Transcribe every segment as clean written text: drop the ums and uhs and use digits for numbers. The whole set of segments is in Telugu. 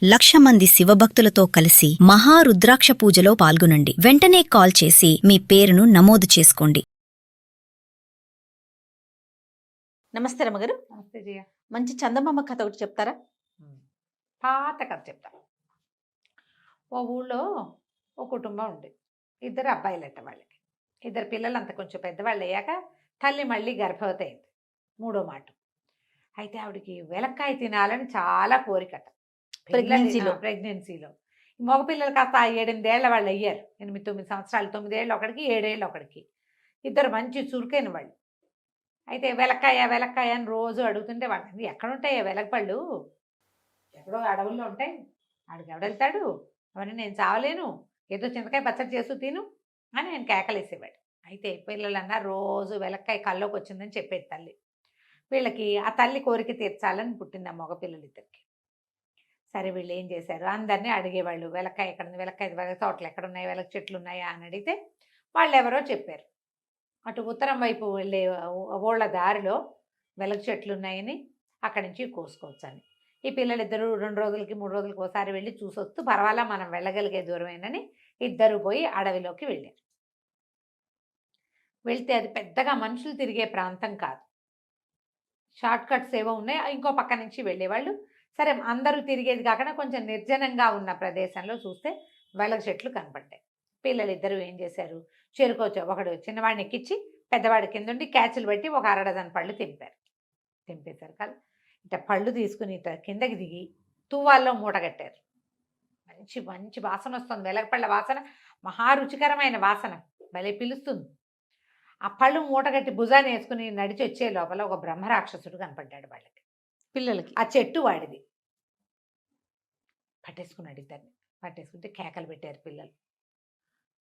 1,00,000 మంది శివభక్తులతో కలిసి మహారుద్రాక్ష పూజలో పాల్గొనండి. వెంటనే కాల్ చేసి మీ పేరును నమోదు చేసుకోండి. నమస్తే రమ్మగారు. నమస్తే జయ. మంచి చందమామ కథ ఒకటి చెప్తారా? పాత కథ చెప్తా. ఓ ఊళ్ళో ఓ కుటుంబం ఉంది. 2 అబ్బాయిలట వాళ్ళకి. 2 పిల్లలు అంత కొంచెం పెద్దవాళ్ళు అయ్యాక తల్లి మళ్ళీ గర్భవతి అయింది 3వ మాట. అయితే ఆవిడకి వెలక్కాయ తినాలని చాలా కోరికట. ప్రెగ్నెన్సీలో మగపిల్లలు కాస్త 7-8 ఏళ్ల వాళ్ళు అయ్యారు. 8-9 సంవత్సరాలు, 9 ఏళ్ళు ఒకడికి, 7 ఏళ్ళు ఒకడికి. 2 మంచి చురుకైన వాళ్ళు. అయితే వెలక్కాయ వెలక్కాయ అని రోజు అడుగుతుంటే వాళ్ళు ఎక్కడుంటాయి వెలగపళ్ళు, ఎక్కడో అడవుల్లో ఉంటాయి, ఆడికి ఎవడెళ్తాడు, అవన్నీ నేను చావలేను, ఏదో చింతకాయ పచ్చడి చేస్తూ తిను అని ఆయన కేకలేసేవాడు. అయితే పిల్లలన్నా రోజు వెలక్కాయ కల్లోకి వచ్చిందని చెప్పేది తల్లి. వీళ్ళకి ఆ తల్లి కోరిక తీర్చాలని పుట్టింది ఆ మగపిల్లలిద్దరికి. సరే వీళ్ళు ఏం చేశారు, అందరినీ అడిగేవాళ్ళు వెలక్కాయ ఎక్కడ ఉంది, వెలక్కాయ తోటలు ఎక్కడున్నాయి, వెలక చెట్లు ఉన్నాయా అని అడిగితే వాళ్ళు ఎవరో చెప్పారు. అటు ఉత్తరం వైపు వెళ్ళే ఓళ్ళ దారిలో వెలగ చెట్లు ఉన్నాయని అక్కడి నుంచి కోసుకోవచ్చు అని. ఈ పిల్లలిద్దరూ 2 రోజులకి 3 రోజులకి ఒకసారి వెళ్ళి చూసొస్తూ పర్వాలా మనం వెళ్ళగలిగే దూరమేనని ఇద్దరు పోయి అడవిలోకి వెళ్ళారు. వెళ్తే అది పెద్దగా మనుషులు తిరిగే ప్రాంతం కాదు, షార్ట్ కట్స్ ఏవో ఉన్నాయి, ఇంకో పక్క నుంచి వెళ్ళేవాళ్ళు. సరే అందరూ తిరిగేది కాకుండా కొంచెం నిర్జనంగా ఉన్న ప్రదేశంలో చూస్తే వెలగ చెట్లు కనపడ్డాయి. పిల్లలిద్దరూ ఏం చేశారు, చెరుకోవచ్చు ఒకడు చిన్నవాడిని ఎక్కించి పెద్దవాడి కింద ఉండి క్యాచ్లు పెట్టి ఒక 1/2 డజన్ పళ్ళు తెంపేశారు కాదు. ఇట్లా పళ్ళు తీసుకుని ఇట్లా కిందకి దిగి తువ్వాల్లో మూటగట్టారు. మంచి మంచి వాసన వస్తుంది, వెలగపళ్ళ వాసన మహా రుచికరమైన వాసన, భలే పిలుస్తుంది. ఆ పళ్ళు మూటగట్టి భుజాన్ని వేసుకుని నడిచి వచ్చే లోపల ఒక బ్రహ్మరాక్షసుడు కనపడ్డాడు వాళ్ళకి, పిల్లలకి. ఆ చెట్టు వాడిది. పట్టేసుకున్నాడు ఇద్దరిని. పట్టేసుకుంటే కేకలు పెట్టారు పిల్లలు,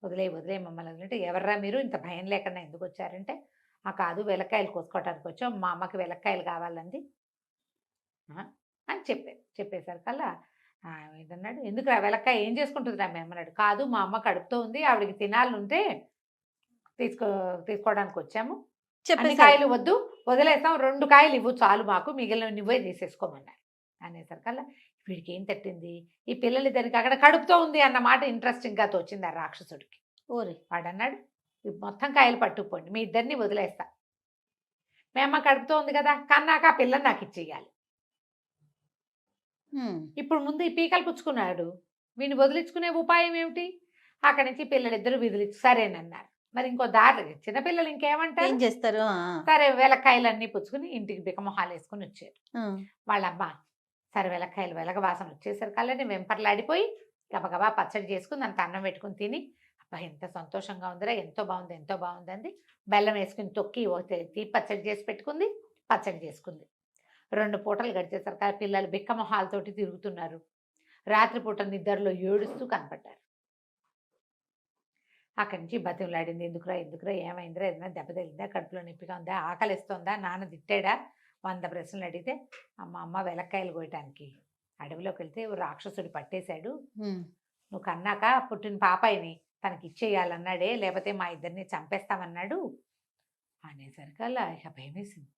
వదిలే మమ్మల్ని వదిలింటే, ఎవర్రా మీరు, ఇంత భయం లేకుండా ఎందుకు వచ్చారంటే, ఆ కాదు వెలక్కాయలు కోసుకోవడానికి వచ్చాం, మా అమ్మకి వెలక్కాయలు కావాలంది అని చెప్పేసరికల్లా ఏదన్నాడు, ఎందుకు రా వెలక్కాయ ఏం చేసుకుంటుంది రా మేము అన్నాడు. కాదు మా అమ్మ కడుపుతో ఉంది, ఆవిడకి తినాలంటే తీసుకోవడానికి వచ్చాము, అన్ని కాయలు వద్దు వదిలేస్తాం, 2 కాయలు ఇవ్వు చాలు మాకు, మిగిలిన నువ్వే తీసేసుకోమన్నారు. అనేసరికల్లా వీడికి ఏం తట్టింది, ఈ పిల్లలిద్దరికి అక్కడ కడుపుతో ఉంది అన్న మాట ఇంట్రెస్టింగ్గా తోచింది ఆ రాక్షసుడికి. ఓరి వాడు అన్నాడు, మొత్తం కాయలు పట్టుకుపోండి, మీ ఇద్దరిని వదిలేస్తా, మేమ్మ కడుపుతో ఉంది కదా, కన్నాక ఆ పిల్లని నాకు ఇచ్చేయాలి. ఇప్పుడు ముందు ఈ పీకలు పుచ్చుకున్నాడు, వీడిని వదిలించుకునే ఉపాయం ఏమిటి? అక్కడి నుంచి పిల్లలిద్దరూ విదిలించి సరేనన్నారు. మరి ఇంకో దారి, చిన్నపిల్లలు ఇంకేమంటారు, ఏం చేస్తారు? సరే వెలక్కాయలన్నీ పుచ్చుకుని ఇంటికి బికమొహాలు వేసుకుని వచ్చారు. వాళ్ళమ్మ సరే వెలక్కాయలు వెలగ వాసన వచ్చేసరికల్లానే వెంపర్లాడిపోయి గబగబా పచ్చడి చేసుకుని దానికి అన్నం పెట్టుకుని తిని, అబ్బా ఎంత సంతోషంగా ఉందిరా, ఎంతో బాగుంది అంది. బెల్లం వేసుకుని తొక్కి పచ్చడి చేసి పెట్టుకుంది, పచ్చడి చేసుకుంది. 2 పూటలు గడిచేసరికి పిల్లలు బిక్కమొహాలతోటి తిరుగుతున్నారు. రాత్రిపూట నిద్రలో ఏడుస్తూ కనపడ్డారు. అక్కడి నుంచి బతిమలాడింది, ఎందుకురా ఏమైందిరా, ఏదైనా దెబ్బ తగిలిందా, కడుపులో నొప్పిగా ఉందా, ఆకలిస్తుందా, నాన్న తిట్టాడా, 100 ప్రశ్నలు అడిగితే అమ్మ వెలక్కాయలు కోయటానికి అడవిలోకి వెళ్తే రాక్షసుడు పట్టేశాడు, నువ్వు కన్నాక పుట్టిన పాపాయిని తనకి ఇచ్చేయాలన్నాడే, లేకపోతే మా ఇద్దరిని చంపేస్తామన్నాడు అనేసరికల్లా ఇక భయం వేసింది.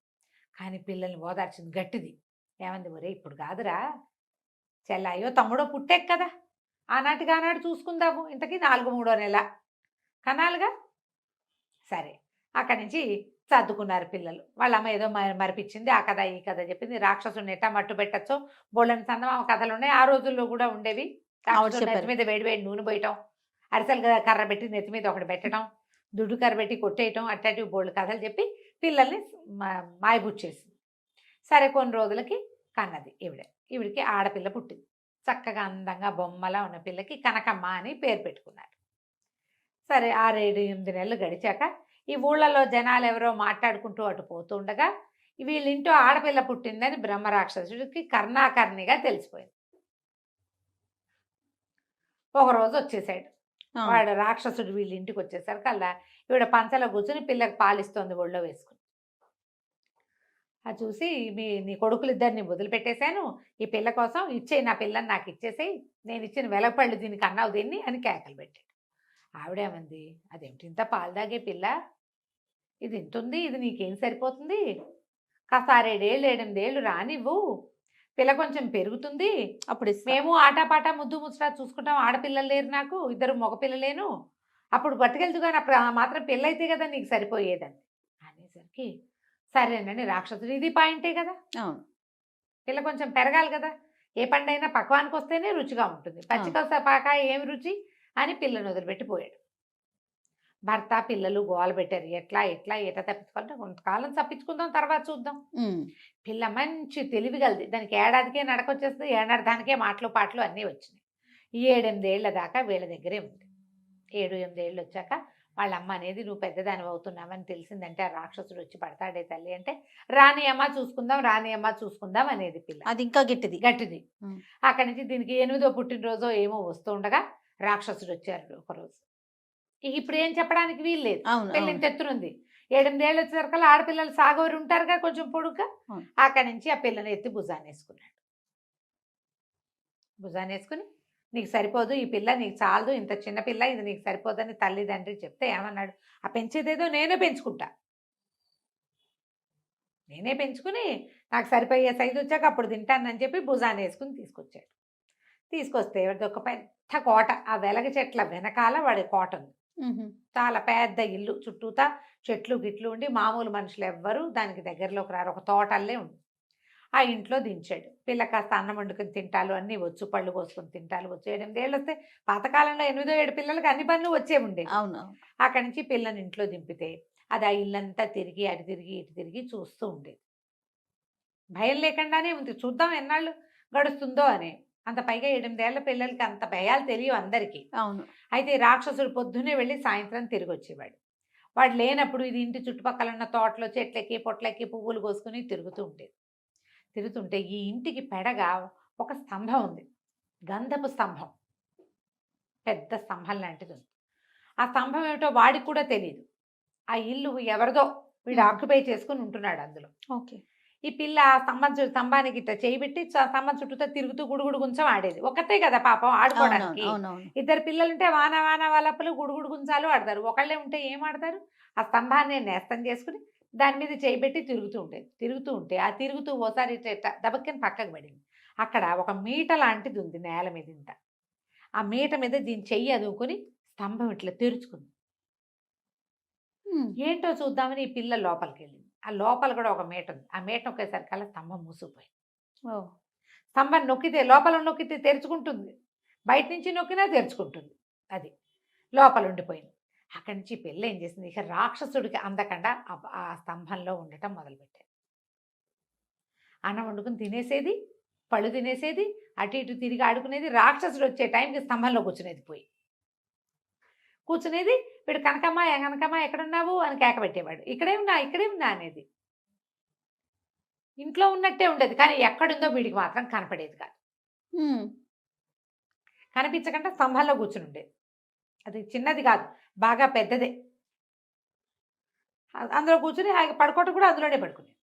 కానీ పిల్లల్ని ఓదార్చింది గట్టిది. ఏమంది, ఒరే ఇప్పుడు కాదురా చెల్లాయో తమ్ముడో పుట్టాక కదా, ఆనాడు చూసుకుందాము, ఇంతకీ 4-3వ నెల కనాలుగా. సరే అక్కడి నుంచి సర్దుకున్నారు పిల్లలు. వాళ్ళ అమ్మ ఏదో మరిపించింది, ఆ కథ ఈ కథ చెప్పింది. రాక్షసుని ఎట్టా మట్టు పెట్టచ్చో బోళ్ళని చందమామ కథలు ఉన్నాయి, ఆ రోజుల్లో కూడా ఉండేవి. నెత్తి మీద వేడి నూనె పోయటం, అరిసెలు కర్ర పెట్టి నెత్తి మీద ఒకటి పెట్టడం, దుడ్డు కర్ర పెట్టి కొట్టేయటం, అట్లాంటివి బోళ్ళు కథలు చెప్పి పిల్లల్ని మాయబుచ్చేసింది. సరే కొన్ని రోజులకి కన్నది ఈవిడికి ఆడపిల్ల పుట్టింది. చక్కగా అందంగా బొమ్మలా ఉన్న పిల్లకి కనకమ్మ అని పేరు పెట్టుకున్నారు. సరే 6-8 నెలలు గడిచాక ఈ ఊళ్ళలో జనాలు ఎవరో మాట్లాడుకుంటూ అటు పోతుండగా వీళ్ళింటో ఆడపిల్ల పుట్టిందని బ్రహ్మరాక్షసుడికి కర్ణాకర్ణిగా తెలిసిపోయింది. ఒకరోజు వచ్చేసాడు వాడు రాక్షసుడు, వీళ్ళ ఇంటికి వచ్చేసరికల్లా ఈవిడ పంచలో కూర్చుని పిల్లకి పాలిస్తోంది ఒళ్ళో వేసుకుని. అది చూసి నీ కొడుకులిద్దరిని వదిలిపెట్టేశాను, ఈ పిల్ల కోసం ఇచ్చేయి, నా పిల్లని నాకు ఇచ్చేసేయి, నేను ఇచ్చిన వెలపళ్ళు దీనికి అన్నావు దీన్ని అని కేకలు పెట్టాడు. ఆవిడేమంది, అదేమిటి ఇంత పాలు తాగే పిల్ల, ఇది ఇంతుంది, ఇది నీకేం సరిపోతుంది, కాస్త 6-7 ఏళ్ళు 8 ఏళ్ళు రానివ్వు, పిల్ల కొంచెం పెరుగుతుంది, అప్పుడు ఇస్తా. మేము ఆటాపాట ముద్దు ముచ్చట చూసుకుంటాం, ఆడపిల్లలు లేరు నాకు, ఇద్దరు మగపిల్లలేను, అప్పుడు పట్టుకెళ్తూ కానీ అప్పుడు ఆ మాత్రం పెళ్ళైతే కదా నీకు సరిపోయేదని అనేసరికి సరేనండి రాక్షసుడు, ఇది పాయింటే కదా, అవును. పిల్ల కొంచెం పెరగాలి కదా, ఏ పండైనా పక్వానికి వస్తేనే రుచిగా ఉంటుంది, పచ్చికొస్త పాక ఏమి రుచి అని పిల్లని వదిలిపెట్టిపోయాడు. భర్త పిల్లలు గోల పెట్టారు, ఎట్లా ఎట్లా ఎట్లా తప్పించుకుంటే కొంతకాలం తప్పించుకుందాం తర్వాత చూద్దాం. ఉమ్. పిల్ల మంచి తెలివిగలది, దానికి ఏడాదికే నడకొచ్చేస్తుంది, ఏడాదికే మాటలు పాటలు అన్నీ వచ్చినాయి. ఈ 7-8 ఏళ్ల దాకా వీళ్ళ దగ్గరే ఉంది. 7-8 ఏళ్ళు వచ్చాక వాళ్ళ అమ్మ అనేది నువ్వు పెద్దదాని అవుతున్నావని తెలిసిందంటే ఆ రాక్షసుడు వచ్చి పడతాడే తల్లి అంటే, రాని అమ్మ చూసుకుందాం, రాని అమ్మ చూసుకుందాం అనేది పిల్ల. అది ఇంకా గట్టిది. గట్టిది. ఉమ్. అక్కడి నుంచి దీనికి 8వ పుట్టినరోజో ఏమో వస్తూ ఉండగా రాక్షసుడు వచ్చారు ఒకరోజు. ఇక ఇప్పుడు ఏం చెప్పడానికి వీలు లేదు, అవును. పెళ్ళిని అవును. తెత్తునుంది. 7-8 ఏళ్ళు వచ్చేసరికల్లా ఆడపిల్లలు సాగోరు ఉంటారుగా కొంచెం పొడుగ్గా, అవును. అక్కడి నుంచి ఆ పిల్లని ఎత్తి భుజాన్నేసుకున్నాడు. భుజాన్నేసుకుని నీకు సరిపోదు ఈ పిల్ల, నీకు చాలదు, ఇంత చిన్న పిల్ల, ఇది నీకు సరిపోదని తల్లిదండ్రి చెప్తే ఏమన్నాడు, ఆ పెంచేదేదో నేనే పెంచుకుంటా, నేనే పెంచుకుని నాకు సరిపోయే సైజు వచ్చాక అప్పుడు తింటానని చెప్పి భుజాన్ని వేసుకుని తీసుకొచ్చాడు. తీసుకొస్తే ఒక పెద్ద కోట, ఆ వెలగ చెట్ల వెనకాల వాడి కోట ఉంది. ఉహు. చాలా పెద్ద ఇల్లు, చుట్టూతా చెట్లు గిట్లు ఉండి మామూలు మనుషులు ఎవ్వరు దానికి దగ్గరలోకి రారు, ఒక తోటల్లే ఉంది. ఆ ఇంట్లో దించాడు. పిల్ల కాస్త అన్నం వండుకొని తింటాలు అన్నీ వచ్చు, పళ్ళు కోసుకొని తింటాలు వచ్చు. 7-8 ఏళ్ళు వస్తే పాతకాలంలో 8 7 పిల్లలకి అన్ని పనులు వచ్చే ఉండేవి. అవును. అవును. అక్కడి నుంచి పిల్లని ఇంట్లో దింపితే అది ఆ ఇల్లంతా తిరిగి అటు తిరిగి ఇటు తిరిగి చూస్తూ ఉండేది. భయం లేకుండానే ఉంది, చూద్దాం ఎన్నాళ్ళు గడుస్తుందో అని. అంత పైగా 7-8 ఏళ్ల పిల్లలకి అంత భయాలు తెలియవు అందరికీ. అవును. అయితే ఈ రాక్షసుడు పొద్దున్నే వెళ్ళి సాయంత్రం తిరిగి వచ్చేవాడు. వాడు లేనప్పుడు ఇది ఇంటి చుట్టుపక్కల ఉన్న తోటలో చెట్లెక్కి పొట్లెక్కి పువ్వులు కోసుకుని తిరుగుతూ ఉండేది. తిరుగుతుంటే ఈ ఇంటికి పెడగా ఒక స్తంభం ఉంది, గంధపు స్తంభం, పెద్ద స్తంభం లాంటిది ఉంది. ఆ స్తంభం ఏమిటో వాడికి కూడా తెలియదు. ఆ ఇల్లు ఎవరిదో, వీడు ఆక్యుపై చేసుకుని ఉంటున్నాడు అందులో. ఓకే. ఈ పిల్ల ఆ స్తంభానికి ఇట్లా చేయబెట్టి స్తంభం చుట్టూతో తిరుగుతూ గుడుగుడు గుంచం ఆడేది. ఒకతే కదా పాపం అవునవును. ఆడుకోవడానికి. అవునవును. ఇద్దరు పిల్లలుంటే వాన వాన వాళ్ళప్పలు గుడుగుడు గుంచాలు ఆడతారు, ఒకళ్ళే ఉంటే ఏం ఆడతారు. ఆ స్తంభాన్ని నేస్తం చేసుకుని దాని మీద చేయబెట్టి తిరుగుతూ ఉండేది. తిరుగుతూ ఉంటే ఆ తిరుగుతూ ఓసారి దబక్కని పక్కకు పడింది. అక్కడ ఒక మీట లాంటిది ఉంది నేల మీద ఇంత. ఆ మీట మీద దీని చెయ్యి అదువుకొని స్తంభం ఇట్లా తెరుచుకుంది. ఉమ్. ఏంటో చూద్దామని ఈ పిల్ల లోపలికి వెళ్ళింది. ఆ లోపల కూడా ఒక మీట ఉంది. ఆ మీట నొక్కేసరికల్లా స్తంభం మూసుకుపోయింది. ఓ. స్తంభం నొక్కితే లోపల నొక్కితే తెరుచుకుంటుంది, బయట నుంచి నొక్కినా తెరుచుకుంటుంది, అది లోపల ఉండిపోయింది. అక్కడి నుంచి పిల్ల ఏం చేసింది, ఇక రాక్షసుడికి అందకుండా ఆ స్తంభంలో ఉండటం మొదలుపెట్టాడు. అన్నం వండుకుని తినేసేది, పళ్ళు తినేసేది, అటు ఇటు తిరిగి ఆడుకునేది. రాక్షసుడు వచ్చే టైంకి స్తంభంలో కూర్చునేది, పోయి కూర్చునేది. వీడు కనకమ్మ కనకమ్మ ఎక్కడున్నావు అని కేక పెట్టేవాడు. ఇక్కడే ఉన్నా ఇక్కడే ఉన్నా అనేది. ఇంట్లో ఉన్నట్టే ఉండేది కానీ ఎక్కడుందో వీడికి మాత్రం కనపడేది కాదు. ఉమ్. కనిపించకుండా స్తంభంలో కూర్చుని ఉండేది. అది చిన్నది కాదు, బాగా పెద్దదే. అందులో కూర్చుని పడుకోవటం కూడా అందులోనే పడుకునేది.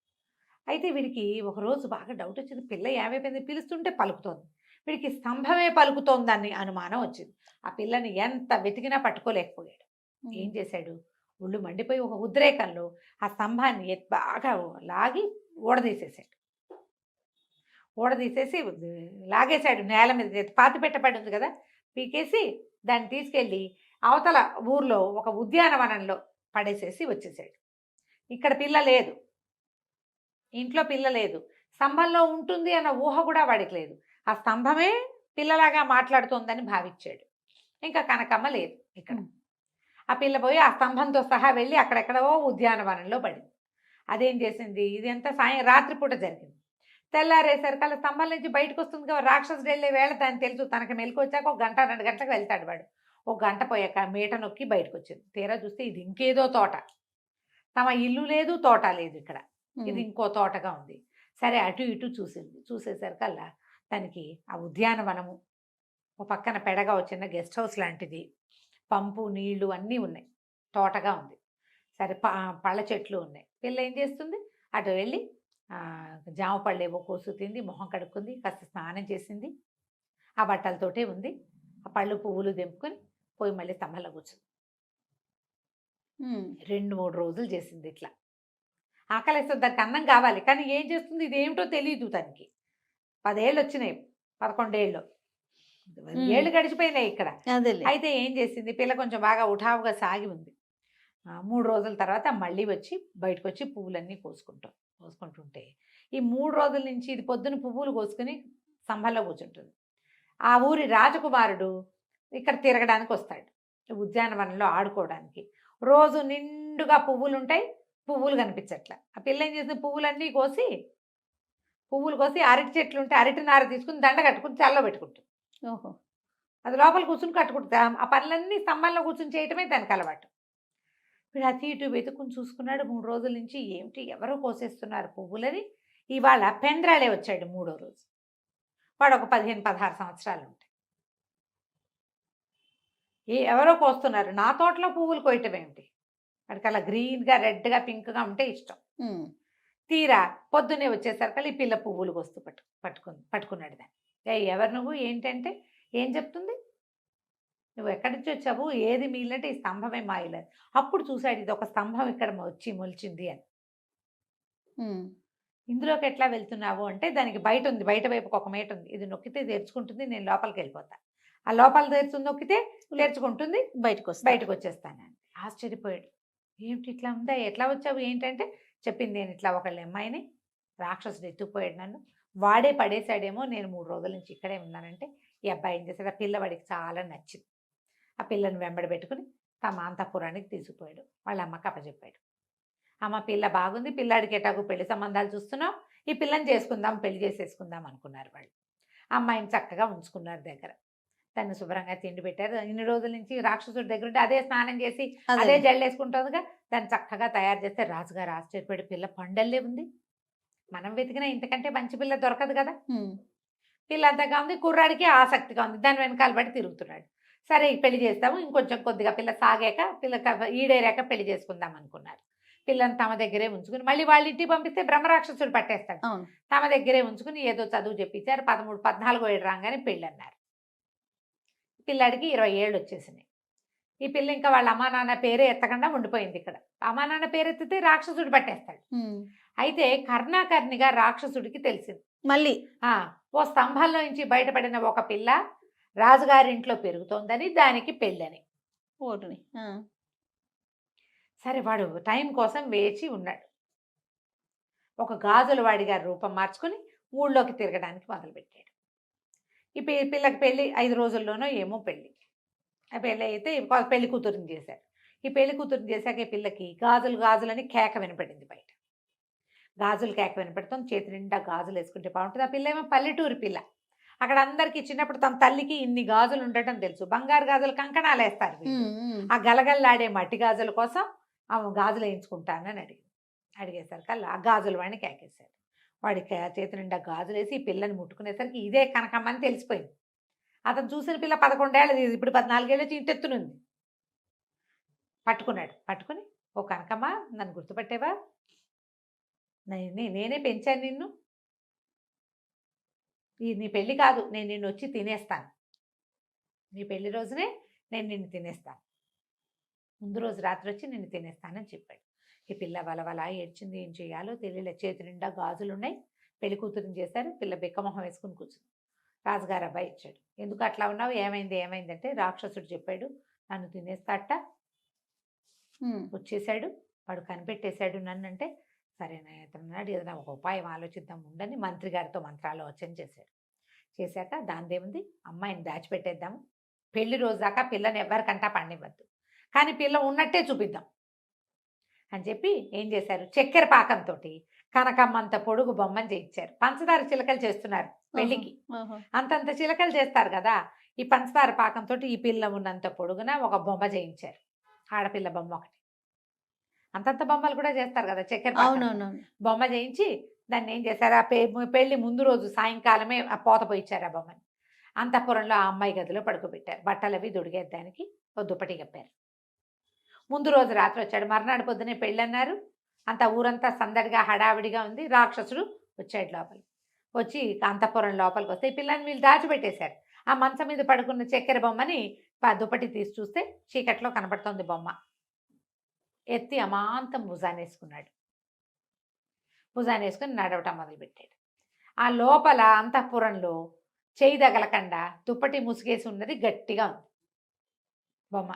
అయితే వీడికి ఒకరోజు బాగా డౌట్ వచ్చింది, పిల్ల ఏమైపోయింది, పిలుస్తుంటే పలుకుతోంది, వీడికి స్తంభమే పలుకుతోందని అనుమానం వచ్చింది. ఆ పిల్లని ఎంత వెతికినా పట్టుకోలేకపోయాడు. ఏం చేశాడు, ఒళ్ళు మండిపోయి ఒక ఉద్రేకంలో ఆ స్తంభాన్ని బాగా లాగి ఊడదీసేసాడు. ఊడదీసేసి లాగేశాడు నేల మీద, పాతి పెట్టబడి ఉంది కదా, పీకేసి దాన్ని తీసుకెళ్ళి అవతల ఊర్లో ఒక ఉద్యానవనంలో పడేసేసి వచ్చేసాడు. ఇక్కడ పిల్ల లేదు, ఇంట్లో పిల్ల లేదు, స్తంభంలో ఉంటుంది అన్న ఊహ కూడా వాడికి లేదు. ఆ స్తంభమే పిల్లలాగా మాట్లాడుతోందని భావించాడు. ఇంకా కనకమ్మ లేదు ఇక్కడ. ఆ పిల్ల పోయి ఆ స్తంభంతో సహా వెళ్ళి అక్కడెక్కడో ఉద్యానవనంలో పడింది. అదేం చేసింది, ఇది ఎంత రాత్రిపూట జరిగింది. తెల్లారేసరికల్లా స్తంభం నుంచి బయటకు వస్తుంది కదా, రాక్షసుడు వెళ్ళే వేళ దాన్ని తెలుసు, తనకి మెలకు వచ్చాక 1 గంట 2 గంటలకు వెళ్తాడు వాడు. 1 గంట పోయాక మీట నొక్కి బయటకు వచ్చింది. తీరా చూస్తే ఇది ఇంకేదో తోట, తమ ఇల్లు లేదు తోట లేదు ఇక్కడ, ఇది ఇంకో తోటగా ఉంది. సరే అటు ఇటు చూసింది. చూసేసరికల్లా తనకి ఆ ఉద్యానవనము, ఒక పక్కన పెడగా వచ్చిన గెస్ట్ హౌస్ లాంటిది, పంపు నీళ్లు అన్నీ ఉన్నాయి, తోటగా ఉంది. సరే పళ్ళ చెట్లు ఉన్నాయి. పిల్ల ఏం చేస్తుంది, అటు వెళ్ళి జామ పళ్ళు ఏవో కోసు తింది, మొహం కడుక్కుంది, కాస్త స్నానం చేసింది, ఆ బట్టలతోటే ఉంది. ఆ పళ్ళు పువ్వులు తెంపుకొని పోయి మళ్ళీ స్తంభంలో కూర్చుంది. 2-3 రోజులు చేసింది ఇట్లా. ఆకలిస్తుంది, దానికి అన్నం కావాలి కానీ ఏం చేస్తుంది, ఇదేమిటో తెలియదు తనకి. 10 ఏళ్ళు వచ్చినాయి, 11 ఏళ్ళు, ఏళ్ళు గడిచిపోయినాయి ఇక్కడ. అదేలే. అయితే ఏం చేసింది పిల్ల, కొంచెం బాగా ఉఠావుగా సాగి ఉంది. 3 రోజుల తర్వాత మళ్ళీ వచ్చి బయటకు వచ్చి పువ్వులన్నీ కోసుకుంటుంటే, ఈ 3 రోజుల నుంచి ఇది పొద్దున పువ్వులు కోసుకుని స్తంభంలో కూర్చుంటుంది. ఆ ఊరి రాజకుమారుడు ఇక్కడ తిరగడానికి వస్తాడు, ఉద్యానవనంలో ఆడుకోవడానికి. రోజు నిండుగా పువ్వులు ఉంటాయి, పువ్వులు కనిపించట్ల. ఆ పిల్ల ఏం చేసింది, పువ్వులు కోసి అరటి చెట్లు ఉంటే అరటి నార తీసుకుని దండ కట్టుకుని చల్ల పెట్టుకుంటుంది. ఓహో. అది లోపల కూర్చుని కట్టుకుంటుంది. ఆ పనులన్నీ స్తంభంలో కూర్చుని చేయటమే దానికి అలవాటు. వీడు అటు ఇటు వెతుకుని చూసుకున్నాడు 3 రోజుల నుంచి, ఏమిటి ఎవరో కోసేస్తున్నారు పువ్వులని. ఇవాళ పెండ్రాళే వచ్చాడు 3వ రోజు. వాడు ఒక 15-16 సంవత్సరాలు ఉంటాయి. ఎవరో కోస్తున్నారు, నా తోటలో పువ్వులు కోయటం ఏమిటి, వాడికి అలా గ్రీన్గా రెడ్గా పింక్గా ఉంటే ఇష్టం. తీరా పొద్దున్నే వచ్చేసరికి ఈ పిల్ల పువ్వులు కోస్తూ పట్టుకున్నాడు దాన్ని. ఎవరు నువ్వు ఏంటంటే, ఏం చెప్తుంది, నువ్వు ఎక్కడి నుంచి వచ్చావు, ఏది మిగిలినట్టు ఈ స్తంభమే మాయలేదు. అప్పుడు చూశాడు, ఇది ఒక స్తంభం ఇక్కడ వచ్చి మొలిచింది అని. ఇందులోకి ఎట్లా వెళ్తున్నావు అంటే, దానికి బయట ఉంది, బయట వైపుకి ఒక మేట ఉంది, ఇది నొక్కితే తెరుచుకుంటుంది, నేను లోపలికి వెళ్ళిపోతా. ఆ లోపల తెరుచుంది, నొక్కితే తెరుచుకుంటుంది, బయటకు వచ్చేస్తానని. ఆశ్చర్యపోయాడు, ఏమిటి ఇట్లా ఉందా, ఎట్లా వచ్చావు ఏంటంటే, చెప్పింది నేను ఇట్లా ఒకళ్ళ అమ్మాయిని రాక్షసుడు ఎత్తుకుపోయాడు, నన్ను వాడే పడేశాడేమో, నేను 3 రోజుల నుంచి ఇక్కడే ఉన్నానంటే. ఈ అబ్బాయి ఏం చేశాడు, ఆ పిల్లవాడికి చాలా నచ్చింది. ఆ పిల్లని వెంబడి పెట్టుకుని తమ అంతఃపురానికి తీసుకుపోయాడు. వాళ్ళ అమ్మకి అప్పచెప్పాడు. అమ్మ పిల్ల బాగుంది, పిల్లాడికి ఎటాకు పెళ్లి సంబంధాలు చూస్తున్నాం, ఈ పిల్లని చేసుకుందాం, పెళ్లి చేసేసుకుందాం అనుకున్నారు వాళ్ళు. అమ్మాయిని చక్కగా ఉంచుకున్నారు దగ్గర. దాన్ని శుభ్రంగా తిండి పెట్టారు. ఇన్ని రోజుల నుంచి రాక్షసుడి దగ్గర ఉంటే అదే స్నానం చేసి అదే జల్లేసుకుంటుందిగా, దాన్ని చక్కగా తయారు చేస్తే రాజుగారు ఆశ్చర్యపడి, పిల్ల పండల్లే ఉంది, మనం వెతికినా ఇంతకంటే మంచి పిల్ల దొరకదు కదా. పిల్ల అంతగా ఉంది, కుర్రాడికి ఆసక్తిగా ఉంది, దాని వెనకాల బట్టి తిరుగుతున్నాడు. సరే పెళ్లి చేస్తాము, ఇంకొంచెం కొద్దిగా పిల్ల సాగాక, పిల్ల ఈడేరాక పెళ్లి చేసుకుందాం అనుకున్నారు. పిల్లని తమ దగ్గరే ఉంచుకుని, మళ్ళీ వాళ్ళ ఇంటికి పంపిస్తే బ్రహ్మరాక్షసుడు పట్టేస్తాడు. తమ దగ్గరే ఉంచుకుని ఏదో చదువు చెప్పించారు. 13-14 ఏళ్ళు రాగానే పెళ్ళి అన్నారు. పిల్లాడికి 20 ఏళ్ళు వచ్చేసినాయి. ఈ పిల్ల ఇంకా వాళ్ళ అమ్మా నాన్న పేరే ఎత్తకుండా ఉండిపోయింది ఇక్కడ. అమ్మా నాన్న పేరు ఎత్తితే రాక్షసుడు పట్టేస్తాడు. అయితే కర్ణాకర్ణిగా రాక్షసుడికి తెలిసింది, మళ్ళీ ఓ స్తంభంలో నుంచి బయటపడిన ఒక పిల్ల రాజుగారింట్లో పెరుగుతోందని, దానికి పెళ్ళని. సరే వాడు టైం కోసం వేచి ఉన్నాడు. ఒక గాజుల వాడిగా రూపం మార్చుకుని ఊళ్ళోకి తిరగడానికి మొదలుపెట్టాడు. ఈ పిల్లకి పెళ్ళి 5 రోజుల్లోనో ఏమో పెళ్ళి. ఆ పెళ్ళి అయితే పెళ్లి కూతురుని చేశారు. ఈ పెళ్లి కూతురుని చేశాక ఈ పిల్లకి గాజులని కేక వినపడింది బయట. గాజులు కేక వినపడుతుంది, చేతి నిండా గాజులు వేసుకుంటే బాగుంటుంది. ఆ పిల్ల ఏమో పల్లెటూరు పిల్ల. అక్కడ అందరికీ చిన్నప్పుడు తమ తల్లికి ఇన్ని గాజులు ఉండటం తెలుసు. బంగారు గాజులు కంకణాలు వేస్తారు. ఆ గలగల్లాడే మట్టి గాజుల కోసం ఆమె గాజులు వేయించుకుంటానని అడిగేసరికి ఆ గాజుల వాడిని కేకేశారు. వాడికి చేతి నిండా గాజులు వేసి ఈ పిల్లని ముట్టుకునేసరికి ఇదే కనకమ్మని తెలిసిపోయింది. అతను చూసిన పిల్ల 11 ఏళ్ళది, ఇప్పుడు 14 ఏళ్ళు వచ్చి ఇంటెత్తునుంది. పట్టుకుని, ఓ కనకమ్మ, నన్ను గుర్తుపట్టేవా, నేనే పెంచాను నిన్ను, నీ పెళ్ళి కాదు, నేను నిన్ను వచ్చి తినేస్తాను, నీ పెళ్లి రోజునే నేను నిన్ను తినేస్తాను, ముందు రోజు రాత్రి వచ్చి నిన్ను తినేస్తానని చెప్పాడు. ఈ పిల్ల వలవల ఏడ్చింది, ఏం చేయాలో తెలియలే. చేతి నిండా గాజులు ఉన్నాయి, పెళ్లి కూతురుని చేశారు. పిల్ల బిక్కమొహం వేసుకుని కూర్చుంది. రాజుగారు అబ్బాయి ఇచ్చాడు. ఎందుకు అట్లా ఉన్నావు, ఏమైందంటే, రాక్షసుడు చెప్పాడు నన్ను తినేస్తాట, వచ్చేసాడు, వాడు కనిపెట్టేశాడు నన్ను అంటే. సరేనా అతను ఏదైనా ఒక ఉపాయం ఆలోచిద్దాం ఉండని మంత్రి గారితో మంత్రాలోచన చేశాడు. చేశాక దానిదేముంది, అమ్మాయిని దాచిపెట్టేద్దాము, పెళ్లి రోజు దాకా పిల్లని ఎవరికంటా పండివ్వద్దు, కానీ పిల్ల ఉన్నట్టే చూపిద్దాం అని చెప్పి ఏం చేశారు, చక్కెర పాకంతో కనకమ్మంత పొడుగు బొమ్మని చేయించారు. పంచదార చిలకలు చేస్తున్నారు పెళ్లికి, అంతంత చిలకలు చేస్తారు కదా. ఈ పంచదార పాకంతో ఈ పిల్ల ఉన్నంత పొడుగున ఒక బొమ్మ చేయించారు, ఆడపిల్ల బొమ్మ ఒకటి. అంతంత బొమ్మలు కూడా చేస్తారు కదా చక్కెర బొమ్మ చేయించి దాన్ని ఏం చేశారు, ఆ పెళ్లి ముందు రోజు సాయంకాలమే ఆ పోత పోయిచ్చారు. ఆ బొమ్మని అంతఃపురంలో ఆ అమ్మాయి గదిలో పడుకోబెట్టారు. బట్టలు అవి దుడిగేద్దానికి ఓ దుప్పటి కప్పారు. ముందు రోజు రాత్రి వచ్చాడు, మర్నాడు పొద్దునే పెళ్ళి అన్నారు. అంత ఊరంతా సందడిగా హడావిడిగా ఉంది. రాక్షసుడు వచ్చాడు లోపలికి. వచ్చి అంతఃపురం లోపలికి వస్తే ఈ పిల్లని వీళ్ళు దాచిపెట్టేశారు. ఆ మంచం మీద పడుకున్న చక్కెర బొమ్మని దుప్పటి తీసి చూస్తే చీకట్లో కనపడుతోంది బొమ్మ. ఎత్తి అమాంతం భుజాన్ని వేసుకున్నాడు. భుజాన్ని వేసుకుని నడవటం మొదలుపెట్టాడు. ఆ లోపల అంతఃపురంలో చేయి తగలకుండా దుప్పటి ముసుగేసి ఉన్నది గట్టిగా ఉంది బొమ్మ.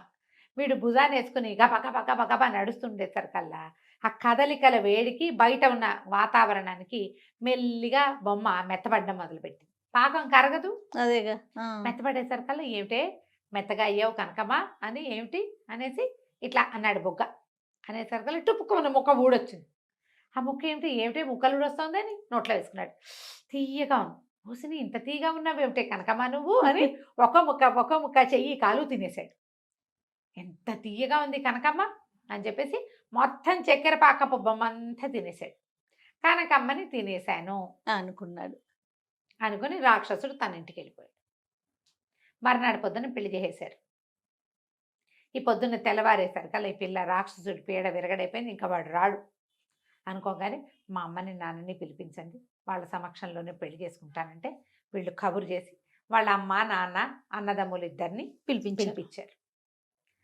వీడు భుజాన్ని వేసుకుని గబగబా నడుస్తుండేసరికల్లా ఆ కదలికల వేడికి బయట ఉన్న వాతావరణానికి మెల్లిగా బొమ్మ మెత్తబడ్డం మొదలుపెట్టింది. పాకం కరగదు, అదేగా. ఆ. మెత్తబడేసరికల్లా ఏమిటే మెత్తగా అయ్యావు కనకమా అని ఏమిటి అనేసి ఇట్లా అన్నాడు బొగ్గ. అనేసరికల్లా టుప్పుకున్న ముక్క ఊడొచ్చింది. ఆ ముక్క ఏమిటి ఏమిటే ముక్కలు ఊడొస్తుంది అని నోట్లో వేసుకున్నాడు. తీయగా ఉంది. ఓసిని ఇంత తీయగా ఉన్నావు ఏమిటే కనకమా నువ్వు అని ఒక్క ముక్క చెయ్యి కాలు తినేశాడు. ఎంత తీయగా ఉంది కనకమ్మ అని చెప్పేసి మొత్తం చక్కెర పాకపు బొమ్మంతా తినేశాడు. కనకమ్మని తినేశాను అనుకున్నాడు. అనుకుని రాక్షసుడు తన ఇంటికి వెళ్ళిపోయాడు. మర్నాడు పొద్దున్న పెళ్లి చేసేశారు. ఈ పొద్దున్న తెల్లవారేసరికల్లా ఈ పిల్ల రాక్షసుడి పీడ విరగడైపోయింది. ఇంకా వాడు రాడు అనుకోగానే మా అమ్మని నాన్నని పిలిపించండి, వాళ్ళ సమక్షంలోనే పెళ్లి చేసుకుంటానంటే వీళ్ళు కబురు చేసి వాళ్ళ అమ్మ నాన్న అన్నదమ్ములు ఇద్దరిని పిలిపించారు.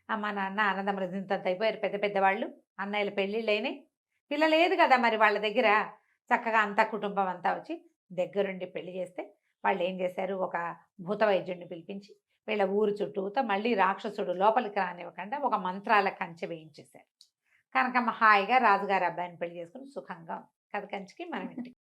అమ్మ నాన్న అన్నదమ్ములు ఇంతంత అయిపోయారు, పెద్ద పెద్దవాళ్ళు, అన్నయ్యల పెళ్ళిళ్ళు అయినాయి, పిల్ల లేదు కదా మరి వాళ్ళ దగ్గర. చక్కగా అంతా కుటుంబం అంతా వచ్చి దగ్గరుండి పెళ్లి చేస్తే వాళ్ళు ఏం చేశారు, ఒక భూత వైద్యుడిని పిలిపించి వీళ్ళ ఊరు చుట్టూతో మళ్ళీ రాక్షసుడు లోపలికి రానివ్వకుండా ఒక మంత్రాల కంచె వేయించేశారు. కనకమ్మ హాయిగా రాజుగారి అబ్బాయిని పెళ్లి చేసుకుని సుఖంగా ఉంది. కథ కంచికి మనం ఇంటికి